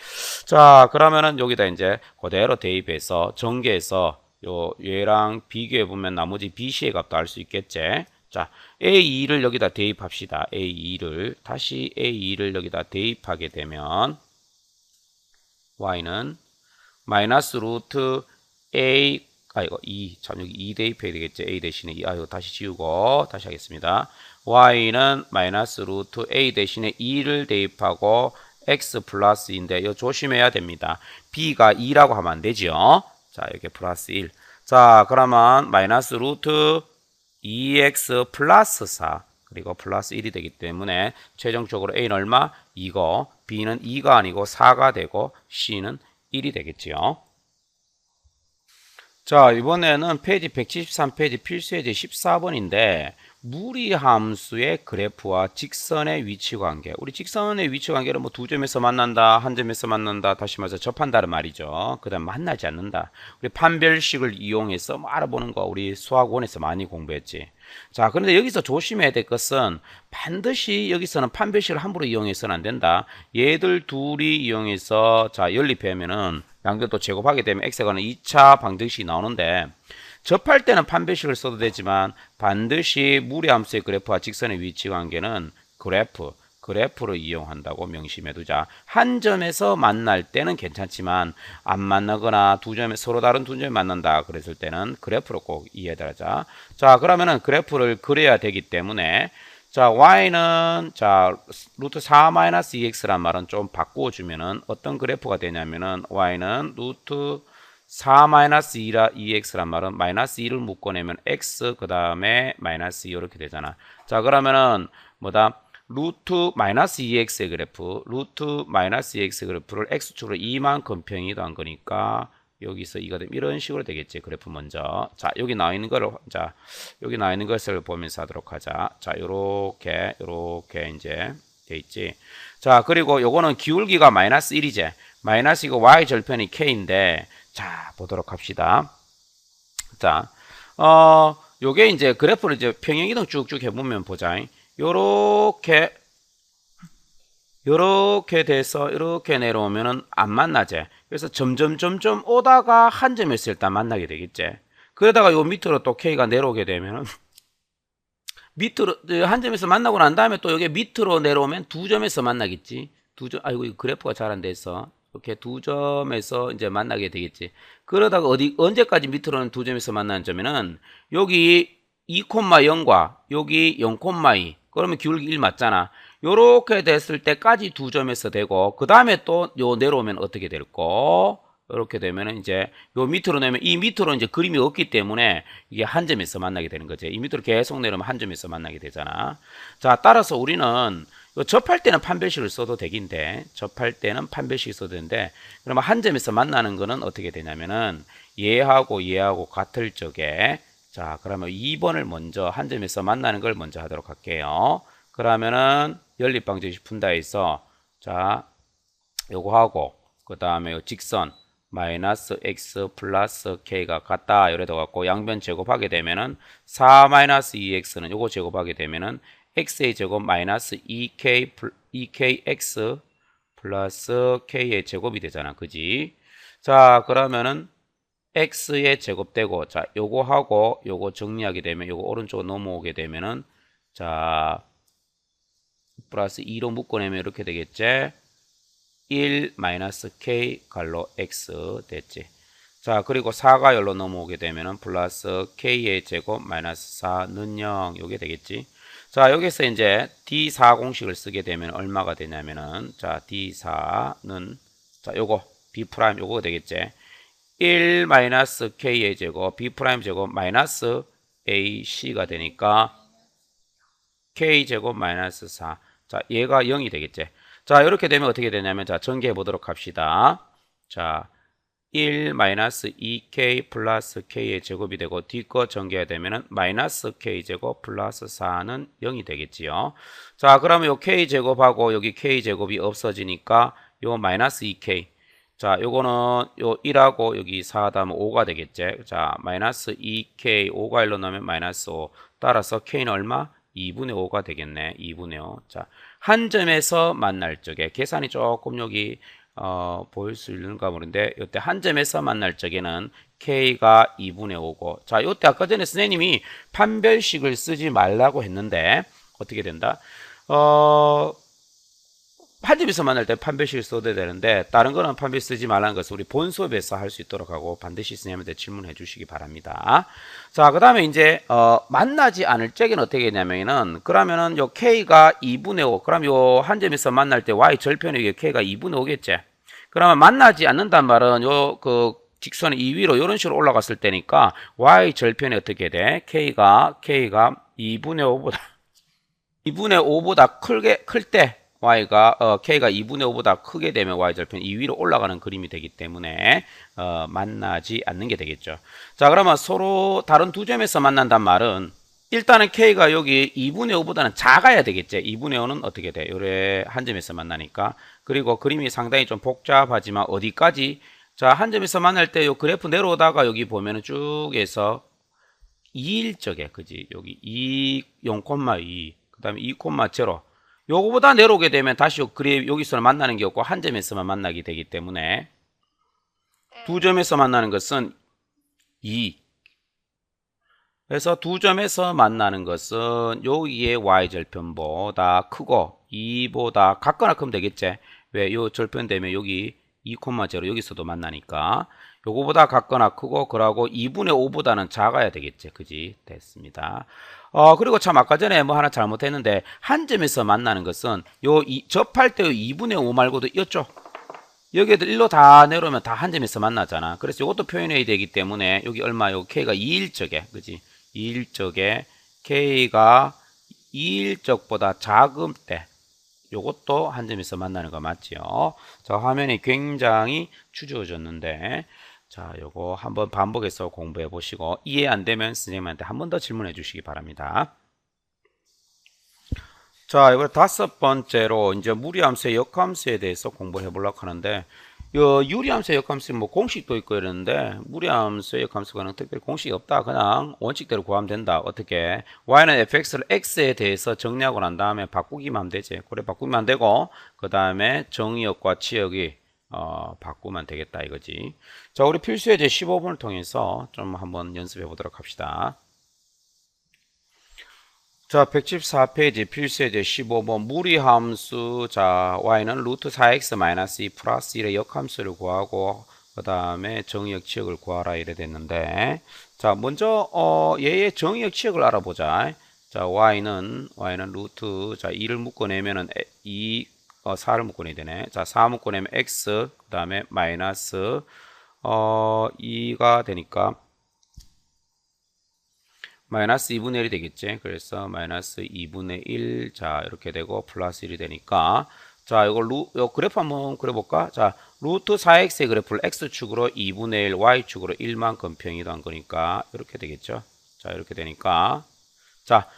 자, 그러면은 여기다 이제 그대로 대입해서 전개해서 요 얘랑 비교해 보면 나머지 bc의 값도 알 수 있겠지. 자, a2를 여기다 대입합시다. a2를 다시 a2를 여기다 대입하게 되면 y는 마이너스 루트 a 이거 2 참 여기 2 대입해야 되겠죠. a 대신에 2 이거 다시 지우고 다시 하겠습니다. y는 마이너스 루트 a 대신에 2를 대입하고 x 플러스 2인데 이거 조심해야 됩니다. b가 2라고 하면 안 되죠. 자, 이렇게 플러스 1. 자, 그러면 마이너스 루트 2x 플러스 4 그리고 플러스 1이 되기 때문에 최종적으로 a는 얼마? 2고 b는 2가 아니고 4가 되고 c는 1이 되겠지요. 자, 이번에는 페이지 173페이지 필수예제 14번인데 무리함수의 그래프와 직선의 위치 관계. 우리 직선의 위치 관계는 뭐 두 점에서 만난다, 한 점에서 만난다, 다시 말해서 접한다는 말이죠. 그 다음 만나지 않는다. 우리 판별식을 이용해서 뭐 알아보는 거 우리 수학원에서 많이 공부했지. 자, 그런데 여기서 조심해야 될 것은 반드시 여기서는 판별식을 함부로 이용해서는 안 된다. 얘들 둘이 이용해서 자 연립하면은 양변도 제곱하게 되면 x에 관한 2차 방정식이 나오는데 접할 때는 판별식을 써도 되지만 반드시 무리함수의 그래프와 직선의 위치 관계는 그래프를 이용한다고 명심해 두자. 한 점에서 만날 때는 괜찮지만 안 만나거나 서로 다른 두 점에 만난다 그랬을 때는 그래프로 꼭 이해하자. 자, 그러면은 그래프를 그려야 되기 때문에 자, y는 자 루트 4-2x란 말은 좀 바꿔주면은 어떤 그래프가 되냐면은 y는 루트 4-2x란 말은 마이너스 2를 묶어내면 x 그 다음에 마이너스 2 이렇게 되잖아. 자, 그러면은 뭐다? 루트 마이너스 2x의 그래프, 루트 마이너스 2x 그래프를 x축으로 2만큼 평이 더한 거니까 여기서 2가 되면 이런 식으로 되겠지. 그래프 먼저. 자, 여기 나와 있는 거를 여기 나와 있는 것을 보면서 하도록 하자. 자, 요렇게 이제 돼 있지. 자, 그리고 요거는 기울기가 마이너스 1이지. 마이너스 이거 y 절편이 k인데 자, 보도록 합시다. 자, 요게 이제 그래프를 이제 평행이동 쭉쭉 해보면 보자. 요렇게 돼서 이렇게 내려오면은 안 만나지. 그래서 점점 오다가 한 점에서 일단 만나게 되겠지. 그러다가 요 밑으로 또 K가 내려오게 되면은 밑으로 한 점에서 만나고 난 다음에 또 여기 밑으로 내려오면 두 점에서 만나겠지. 아이고 이 그래프가 잘 안 돼서 이렇게 두 점에서 이제 만나게 되겠지. 그러다가 언제까지 밑으로는 두 점에서 만나는 점에는 여기 2,0과 여기 0,2 그러면 기울기 1 맞잖아. 요렇게 됐을 때까지 두 점에서 되고 그 다음에 또 요 내려오면 어떻게 될거? 이렇게 되면은 이제 요 밑으로 내면 이 밑으로 이제 그림이 없기 때문에 이게 한 점에서 만나게 되는 거지. 이 밑으로 계속 내려오면 한 점에서 만나게 되잖아. 자, 따라서 우리는 접할 때는 판별식을 써도 되긴데 접할 때는 판별식을 써도 되는데 그러면 한 점에서 만나는 거는 어떻게 되냐면은 얘하고 같을 적에 자, 그러면 2번을 먼저 한 점에서 만나는 걸 먼저 하도록 할게요. 그러면은 연립방정식 푼다 해서 자, 요거 하고 그 다음에 직선 마이너스 x 플러스 k가 같다 이래도 갖고 양변 제곱하게 되면은 4-2x는 요거 제곱하게 되면은 x의 제곱 마이너스 2kx 플러스 k의 제곱이 되잖아. 그지? 자, 그러면은 x의 제곱되고 자, 요거 하고 요거 정리하게 되면 요거 오른쪽으로 넘어오게 되면은 자, 플러스 2로 묶어내면 이렇게 되겠지. 1 마이너스 k 갈로 x 됐지. 자, 그리고 4가 열로 넘어오게 되면은 플러스 k의 제곱 마이너스 4는 0 요게 되겠지. 자, 여기서 이제 D4 공식을 쓰게 되면 얼마가 되냐면은 자, D4는 자, 요거 B 프라임 요거 되겠지. 1 마이너스 k의 제곱 B 프라임 제곱 마이너스 AC가 되니까 k 제곱 마이너스 4. 자, 얘가 0이 되겠지. 자, 이렇게 되면 어떻게 되냐면 자, 전개해 보도록 합시다. 자, 1 마이너스 2k 플러스 k의 제곱이 되고 뒤거 전개해야 되면은 마이너스 k 제곱 플러스 4는 0이 되겠지요. 자, 그러면 요 k 제곱하고 여기 k 제곱이 없어지니까 요 마이너스 2k. 자, 요거는 요 1하고 여기 4 다음 5가 되겠지. 자, 마이너스 2k 5가 1로 넣으면 마이너스 5. 따라서 k는 얼마? 2분의 5가 되겠네. 2분의 5. 자, 한 점에서 만날 적에 계산이 조금 여기 보일 수 있는가 모르는데 이때 한 점에서 만날 적에는 k가 2분의 5고 자, 이때 아까 전에 선생님이 판별식을 쓰지 말라고 했는데 어떻게 된다? 한 점에서 만날 때 판별식을 써도 되는데 다른 거는 판별 쓰지 말라는 것을 우리 본 수업에서 할 수 있도록 하고 반드시 선생님한테 질문해 주시기 바랍니다. 자, 그 다음에 이제 만나지 않을 적에는 어떻게 되냐면은 그러면은 요 k가 2분의 5 그럼 요 한 점에서 만날 때 y 절편의 k가 2분의 5겠지. 그러면 만나지 않는단 말은 요 그 직선이 2위로 이런 식으로 올라갔을 때니까 y 절편이 어떻게 돼? k가 2분의 5보다 클 때 y가 k가 2분의 5보다 크게 되면 y절편 2위로 올라가는 그림이 되기 때문에 만나지 않는 게 되겠죠. 자, 그러면 서로 다른 두 점에서 만난단 말은 일단은 K가 여기 2분의 5보다는 작아야 되겠지. 2분의 5는 어떻게 돼? 요래 한 점에서 만나니까. 그리고 그림이 상당히 좀 복잡하지만 어디까지? 자, 한 점에서 만날 때 요 그래프 내려오다가 여기 보면은 쭉 해서 2일 적에, 그지? 여기 2, 0,2, 그 다음에 2,0. 요거보다 내려오게 되면 다시 여기서는 만나는 게 없고 한 점에서만 만나게 되기 때문에 두 점에서 만나는 것은 2. 그래서 두 점에서 만나는 것은 여기의 y절편보다 크고 2보다 같거나 크면 되겠지. 왜? 요 절편되면 여기 2,0 여기서도 만나니까 요거보다 같거나 크고 그러고 2분의 5보다는 작아야 되겠지. 그지? 됐습니다. 그리고 참 아까 전에 뭐 하나 잘못했는데 한 점에서 만나는 것은 접할 때 2분의 5 말고도 이었죠. 여기에도 1로 다 내려오면 다 한 점에서 만나잖아. 그래서 이것도 표현해야 되기 때문에 여기 얼마? 요 K가 2일적에, 그지? 2일적에 K가 2일적보다 작은 때 요것도 한 점에서 만나는 거 맞지요? 자, 화면이 굉장히 추져졌는데 자, 요거 한번 반복해서 공부해 보시고 이해 안 되면 선생님한테 한 번 더 질문해 주시기 바랍니다. 자, 이걸 다섯 번째로 이제 무리함수의 역함수에 대해서 공부해 보려고 하는데 유리함수의 역함수 뭐 공식도 있고 이러는데 무리함수의 역함수가 특별히 공식이 없다. 그냥 원칙대로 구하면 된다. 어떻게? y는 fx를 x에 대해서 정리하고 난 다음에 바꾸기만 하면 되지. 그래 바꾸면 안 되고 그 다음에 정의역과 치역이 바꾸면 되겠다 이거지. 자, 우리 필수예제 15번을 통해서 좀 한번 연습해 보도록 합시다. 자, 114페이지 필수예제 15번 무리함수. 자, y는 루트 4x-2 플러스 1의 역함수를 구하고 그 다음에 정의역 치역을 구하라 이래 됐는데 자, 먼저 얘의 정의역 치역을 알아보자. 자, y는 루트, 자, 2를 묶어내면은 4를 묶어내야 되네. 자, 4 묶어내면 x 그 다음에 마이너스 2가 되니까 마이너스 2분의 1이 되겠지. 그래서 마이너스 2분의 1, 자, 이렇게 되고 플러스 1이 되니까 자, 요 그래프 한번 그려볼까? 자, 루트 4x의 그래프를 x축으로 2분의 1, y축으로 1만큼 평이동한 거니까 이렇게 되겠죠. 자, 이렇게 되니까 자,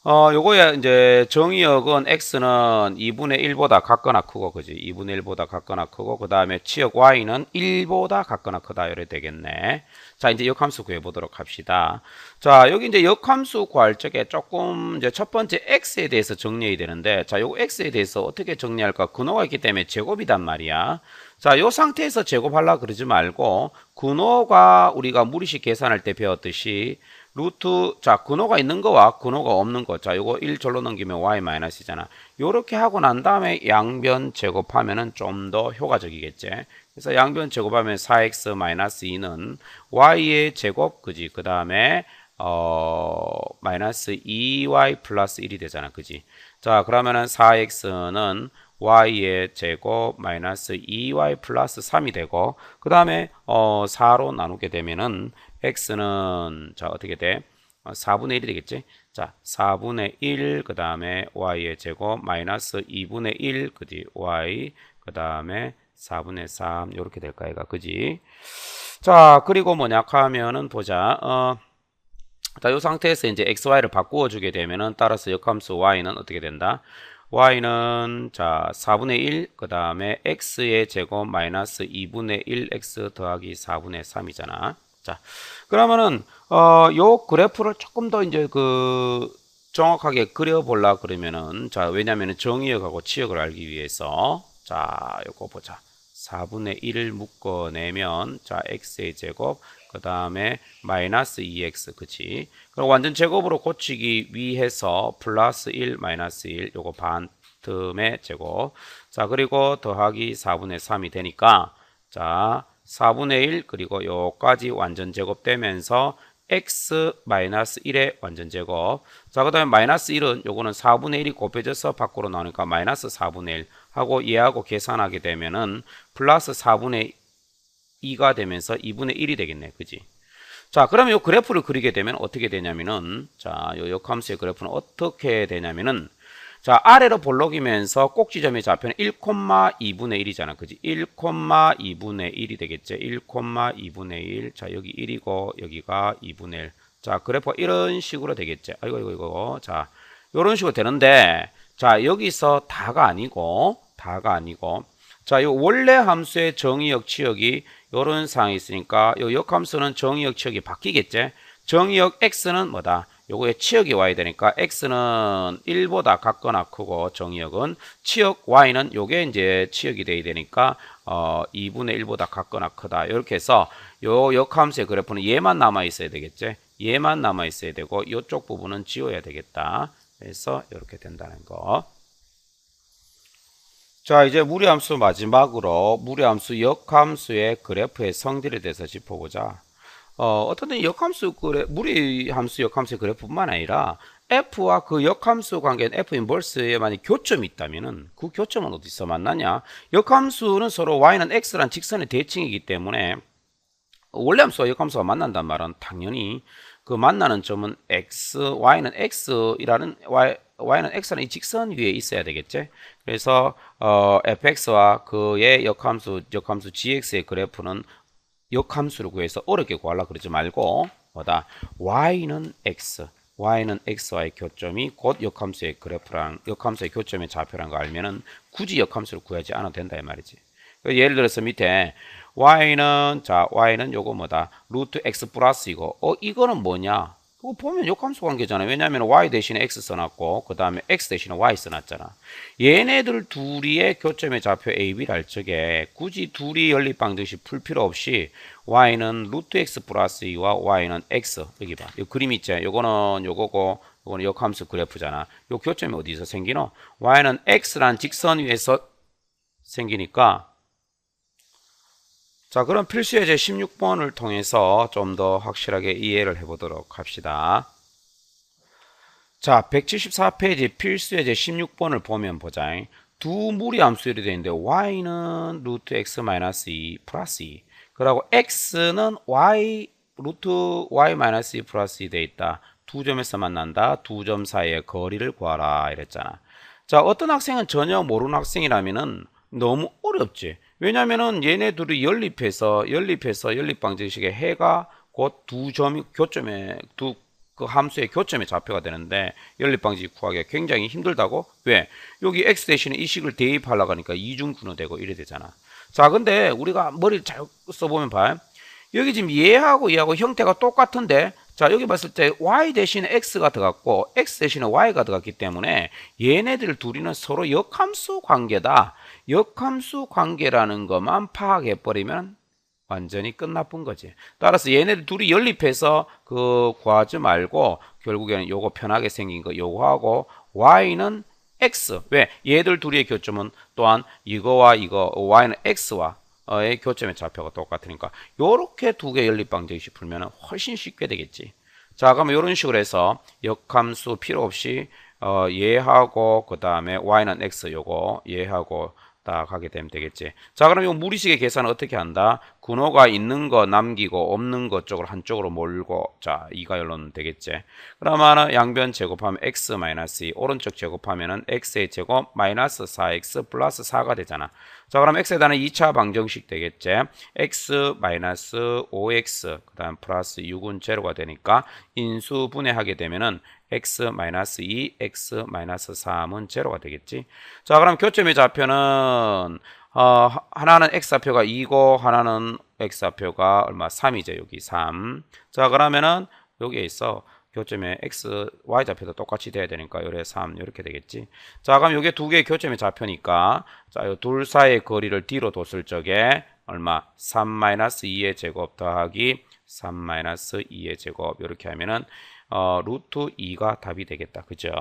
요거에 이제 정의역은 x는 2분의 1보다 같거나 크고, 그지? 2분의 1보다 같거나 크고, 그 다음에 치역 y는 1보다 같거나 크다. 이래 되겠네. 자, 이제 역함수 구해보도록 합시다. 자, 여기 이제 역함수 구할 적에 조금 이제 첫 번째 x에 대해서 정리해야 되는데, 자, 요거 x에 대해서 어떻게 정리할까? 근호가 있기 때문에 제곱이단 말이야. 자, 요 상태에서 제곱하려고 그러지 말고, 근호가 우리가 무리식 계산할 때 배웠듯이, 루트, 자, 근호가 있는 거와 근호가 없는 거. 자, 요거 1절로 넘기면 y 마이너스잖아. 요렇게 하고 난 다음에 양변 제곱하면은 좀 더 효과적이겠지. 그래서 양변 제곱하면 4x 마이너스 2는 y의 제곱, 그지? 그 다음에, 마이너스 2y 플러스 1이 되잖아. 그지? 자, 그러면은 4x는 y의 제곱 마이너스 2y 플러스 3이 되고, 그 다음에, 4로 나누게 되면은 x는 자 어떻게 돼? 4분의 1이 되겠지? 자, 4분의 1, 그 다음에 y의 제곱 마이너스 2분의 1, 그지? y, 그 다음에 4분의 3 이렇게 될까 얘가, 그지? 자, 그리고 뭐냐 하면은 보자. 자, 이 상태에서 이제 xy를 바꾸어 주게 되면은 따라서 역함수 y는 어떻게 된다? y는 자 4분의 1, 그 다음에 x의 제곱 마이너스 2분의 1x 더하기 4분의 3이잖아. 자, 그러면은 요 그래프를 조금 더 이제 정확하게 그려보려 그러면은 자, 왜냐면은 정의역하고 치역을 알기 위해서 자, 요거 보자. 4분의 1을 묶어내면 자, x의 제곱 그 다음에 마이너스 2x, 그치? 그럼 완전 제곱으로 고치기 위해서 플러스 1 마이너스 1 요거 반틈의 제곱, 자, 그리고 더하기 4분의 3이 되니까 자 4분의 1 그리고 요까지 완전 제곱되면서 x 마이너스 1의 완전 제곱. 자, 그 다음에 마이너스 1은 요거는 4분의 1이 곱해져서 밖으로 나오니까 마이너스 4분의 1 하고 얘하고 계산하게 되면은 플러스 4분의 2가 되면서 2분의 1이 되겠네. 그지? 자, 그러면 요 그래프를 그리게 되면 어떻게 되냐면은 자, 요 역함수의 그래프는 어떻게 되냐면은 자, 아래로 볼록이면서 꼭지점의 좌표는 1,2분의 1이잖아. 그지? 1,2분의 1이 되겠죠. 1,2분의 1. 자, 여기 1이고 여기가 2분의 1. 자, 그래프가 이런 식으로 되겠지. 아이고, 이거. 자, 이런 식으로 되는데, 자, 여기서 다가 아니고, 자, 요 원래 함수의 정의역, 치역이 요런 상황이 있으니까, 요 역함수는 정의역, 치역이 바뀌겠지? 정의역 x는 뭐다? 요거에 치역이 와야 되니까, x는 1보다 같거나 크고, 정의역은, 치역 y는 요게 이제 치역이 돼야 되니까, 2분의 1보다 같거나 크다. 이렇게 해서, 요 역함수의 그래프는 얘만 남아 있어야 되겠지? 얘만 남아 있어야 되고, 이쪽 부분은 지워야 되겠다. 그래서 이렇게 된다는 거. 자, 이제 무리함수 마지막으로 무리함수 역함수의 그래프의 성질에 대해서 짚어보자. 어떤 역함수 무리함수 역함수의 그래프뿐만 아니라 f와 그 역함수 관계인 f 인버스에 만약 교점이 있다면은 그 교점은 어디서 만나냐? 역함수는 서로 y는 x란 직선의 대칭이기 때문에 원래 함수와 역함수가 만난단 말은 당연히 그 만나는 점은 x, y는 x라는 이 직선 위에 있어야 되겠지. 그래서 fx와 그의 역함수 gx의 그래프는 역함수를 구해서 어렵게 구하려고 그러지 말고 뭐다? y는 x와의 교점이 곧 역함수의 교점의 좌표라는 거 알면은 굳이 역함수를 구하지 않아도 된다 이 말이지. 예를 들어서 밑에 y는 요거 뭐다? 루트 x 플러스이고 이거는 뭐냐? 그거 보면 역함수 관계잖아. 왜냐하면 y 대신에 x 써놨고 그 다음에 x 대신에 y 써놨잖아. 얘네들 둘이의 교점의 좌표 AB를 할 적에 굳이 둘이 연립방정식 풀 필요 없이 y는 루트 x 플러스 2와 y는 x 여기 봐. 이 그림 있지? 요거는 요거고 요거는 역함수 그래프잖아. 요 교점이 어디서 생기노? y는 x란 직선 위에서 생기니까 자, 그럼 필수예제 16번을 통해서 좀 더 확실하게 이해를 해보도록 합시다. 자, 174페이지 필수예제 16번을 보면 보자. 두 무리함수들이 되는데 y는 루트 x 마이너스 2 플러스 2 그리고 x는 루트 y 마이너스 2 플러스 2 돼 있다. 두 점에서 만난다. 두 점 사이의 거리를 구하라 이랬잖아. 자, 어떤 학생은 전혀 모르는 학생이라면은 너무 어렵지. 왜냐면은 얘네 둘이 연립해서 연립방정식의 해가 곧 두 점이 교점에 그 함수의 교점의 좌표가 되는데 연립방정식 구하기가 굉장히 힘들다고? 왜? 여기 x 대신에 이 식을 대입하려고 하니까 이중분호 되고 이래 되잖아. 자, 근데 우리가 머리를 잘 써보면 봐. 여기 지금 얘하고 형태가 똑같은데 자, 여기 봤을 때 y 대신에 x가 들어갔고 x 대신에 y가 들어갔기 때문에 얘네들 둘이는 서로 역함수 관계다. 역함수 관계라는 것만 파악해버리면 완전히 끝나쁜 거지. 따라서 얘네들 둘이 연립해서 그 구하지 말고 결국에는 요거 편하게 생긴 거 요거하고 y는 x. 왜? 얘들 둘의 교점은 또한 이거와 이거 y는 x와 의 교점의 좌표가 똑같으니까 요렇게 두 개 연립방정식 풀면 훨씬 쉽게 되겠지. 자, 그러면 이런 식으로 해서 역함수 필요 없이 얘하고 그 다음에 y는 x 요거 얘하고 딱 하게 되면 되겠지. 자, 그럼 이 무리식의 계산은 어떻게 한다? 근호가 있는 거 남기고 없는 것 쪽으로 한쪽으로 몰고 자, 2가 열로는 되겠지. 그러면 양변 제곱하면 x-2 오른쪽 제곱하면은 x의 제곱 마이너스 4x 플러스 4가 되잖아. 자, 그럼 x에 대한 2차 방정식 되겠지. x 마이너스 5x 그 다음 플러스 6은 제로가 되니까 인수분해하게 되면은 x-2, x-3은 제로가 되겠지. 자, 그럼 교점의 좌표는 하나는 x좌표가 2고 하나는 x좌표가 얼마? 3이죠. 여기 3. 자, 그러면은 여기에 있어 교점의 x, y 좌표도 똑같이 돼야 되니까 요래 3 이렇게 되겠지. 자, 그럼 요게 두 개의 교점의 좌표니까 자, 요 둘 사이의 거리를 d로 뒀을 적에 얼마? 3-2의 제곱 더하기 3-2의 제곱 이렇게 하면은 루트 2가 답이 되겠다. 그죠?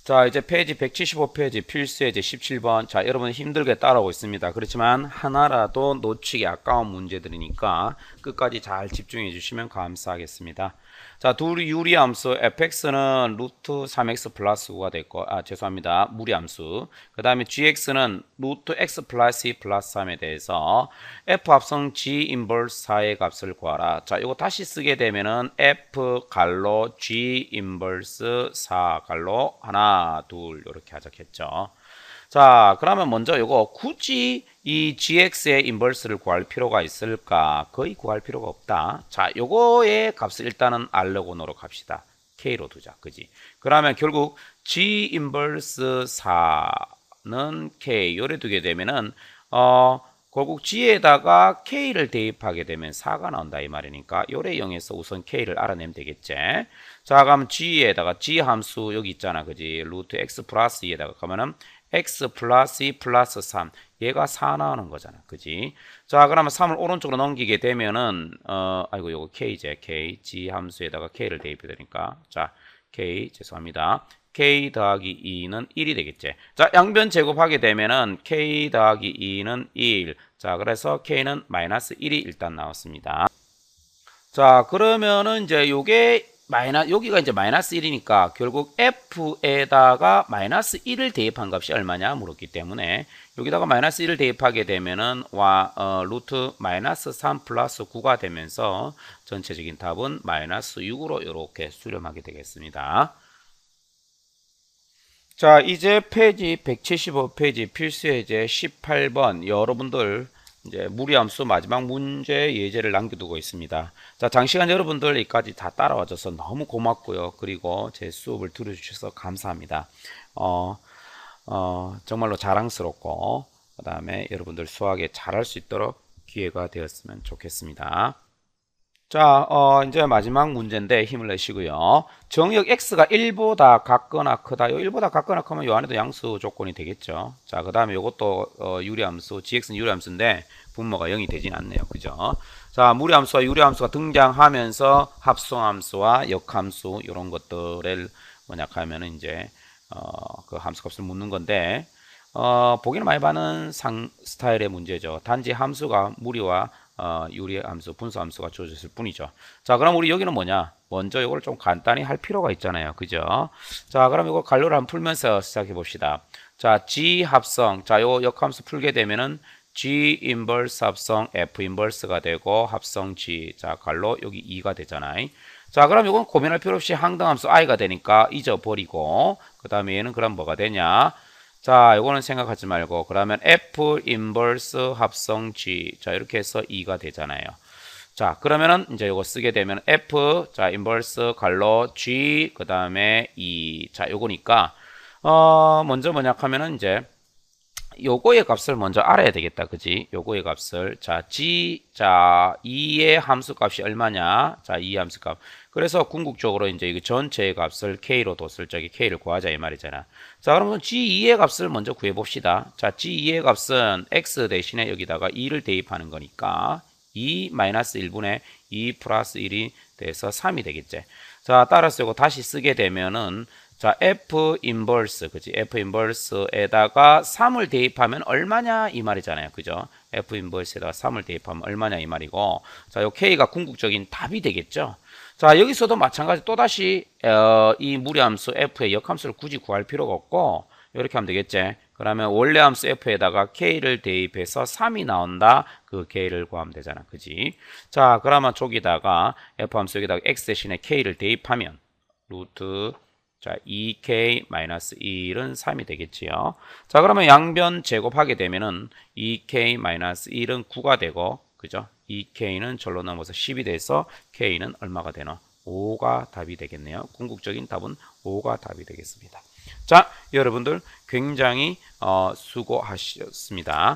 자, 이제 페이지 175페이지 필수예제 17번. 자, 여러분 힘들게 따라오고 있습니다. 그렇지만 하나라도 놓치기 아까운 문제들이니까 끝까지 잘 집중해 주시면 감사하겠습니다. 자, 둘 유리함수 fx는 루트 3x 플러스 9가 됐고, 죄송합니다. 무리함수. 그 다음에 gx는 루트 x 플러스 2 플러스 3에 대해서 f 합성 g 인버스 4의 값을 구하라. 자, 이거 다시 쓰게 되면은 f 갈로 g 인버스 4 갈로 하나, 둘 이렇게 하자겠죠. 자, 그러면 먼저 이거 굳이 이 gx의 인버스를 구할 필요가 있을까? 거의 구할 필요가 없다. 자, 요거의 값을 일단은 알려고 노력합시다. k로 두자. 그지? 그러면 결국 g 인버스 4는 k 요래 두게 되면은 결국 g에다가 k를 대입하게 되면 4가 나온다 이 말이니까 요래 이용해서 우선 k를 알아내면 되겠지. 자, 그러면 g에다가 g 함수 여기 있잖아. 그지? 루트 x 플러스 2에다가 가면은 x 플러스 2 플러스 3 얘가 4 나오는 거잖아. 그지? 자, 그러면 3을 오른쪽으로 넘기게 되면은 아이고 요거 k제 k g 함수에다가 k를 대입해 되니까 자 k 죄송합니다. k 더하기 2는 1이 되겠지. 자, 양변 제곱하게 되면은 k 더하기 2는 1. 자, 그래서 k는 마이너스 1이 일단 나왔습니다. 자, 그러면은 이제 요게 여기가 이제 마이너스 1이니까 결국 f에다가 마이너스 1을 대입한 값이 얼마냐 물었기 때문에 여기다가 마이너스 1을 대입하게 되면은 루트 마이너스 3 플러스 9가 되면서 전체적인 답은 마이너스 6으로 이렇게 수렴하게 되겠습니다. 자, 이제 페이지 175페이지 필수예제 18번 여러분들 이제 무리함수 마지막 문제 예제를 남겨두고 있습니다. 자, 장시간 여러분들 여기까지 다 따라와줘서 너무 고맙고요. 그리고 제 수업을 들어주셔서 감사합니다. 정말로 자랑스럽고 그 다음에 여러분들 수학에 잘할 수 있도록 기회가 되었으면 좋겠습니다. 자, 이제 마지막 문제인데 힘을 내시고요. 정역 x가 1보다 같거나 크다. 요 1보다 같거나 크면 요 안에도 양수 조건이 되겠죠. 자, 그 다음에 요것도 유리함수, gx는 유리함수인데 분모가 0이 되진 않네요. 그죠? 자, 무리함수와 유리함수가 등장하면서 합성함수와 역함수 이런 것들을 뭐냐 하면은 이제 그 함수값을 묻는 건데 보기는 많이 받는 스타일의 문제죠. 단지 함수가 무리와 유리 함수, 분수 함수가 주어졌을 뿐이죠. 자, 그럼 우리 여기는 뭐냐? 먼저 이걸 좀 간단히 할 필요가 있잖아요. 그죠? 자, 그럼 이거 갈로를 한번 풀면서 시작해 봅시다. 자, G 합성. 자, 요 역함수 풀게 되면은 G 인버스 합성 F 인버스가 되고 합성 G. 자, 갈로 여기 2가 되잖아요. 자, 그럼 이건 고민할 필요 없이 항등함수 i가 되니까 잊어버리고 그 다음에 얘는 그럼 뭐가 되냐? 자, 이거는 생각하지 말고 그러면 F 인버스 합성 G. 자, 이렇게 해서 2가 되잖아요. 자, 그러면은 이제 이거 쓰게 되면 F 자, 인버스 갈로 G 그다음에 2. 자, 요거니까 먼저 뭐냐 하면은 이제 요거의 값을 먼저 알아야 되겠다. 그지? 요거의 값을. 자, G, 자, 2의 함수 값이 얼마냐? 자, 2의 함수 값. 그래서 궁극적으로 이제 이거 전체의 값을 K로 뒀을 적에 K를 구하자 이 말이잖아. 자, 그러면 G2의 값을 먼저 구해 봅시다. 자, G2의 값은 X 대신에 여기다가 2를 대입하는 거니까 2 마이너스 1분의 2 플러스 1이 돼서 3이 되겠지. 자, 따라서 이거 다시 쓰게 되면은 자, F 인버스, 그지? F 인버스에다가 3을 대입하면 얼마냐 이 말이잖아요. 그죠? F 인버스에다가 3을 대입하면 얼마냐 이 말이고. 자, 요 K가 궁극적인 답이 되겠죠? 자, 여기서도 마찬가지 또다시 이 무리함수 F의 역함수를 굳이 구할 필요가 없고 이렇게 하면 되겠지? 그러면 원래 함수 F에다가 K를 대입해서 3이 나온다. 그 K를 구하면 되잖아. 그지? 자, 그러면 저기다가 F 함수 여기다가 X 대신에 K를 대입하면 루트 자, 2k-1은 3이 되겠지요. 자, 그러면 양변 제곱하게 되면은 2k-1은 9가 되고, 그죠? 2k는 절로 넘어서 10이 돼서 k는 얼마가 되나? 5가 답이 되겠네요. 궁극적인 답은 5가 답이 되겠습니다. 자, 여러분들 굉장히 수고하셨습니다.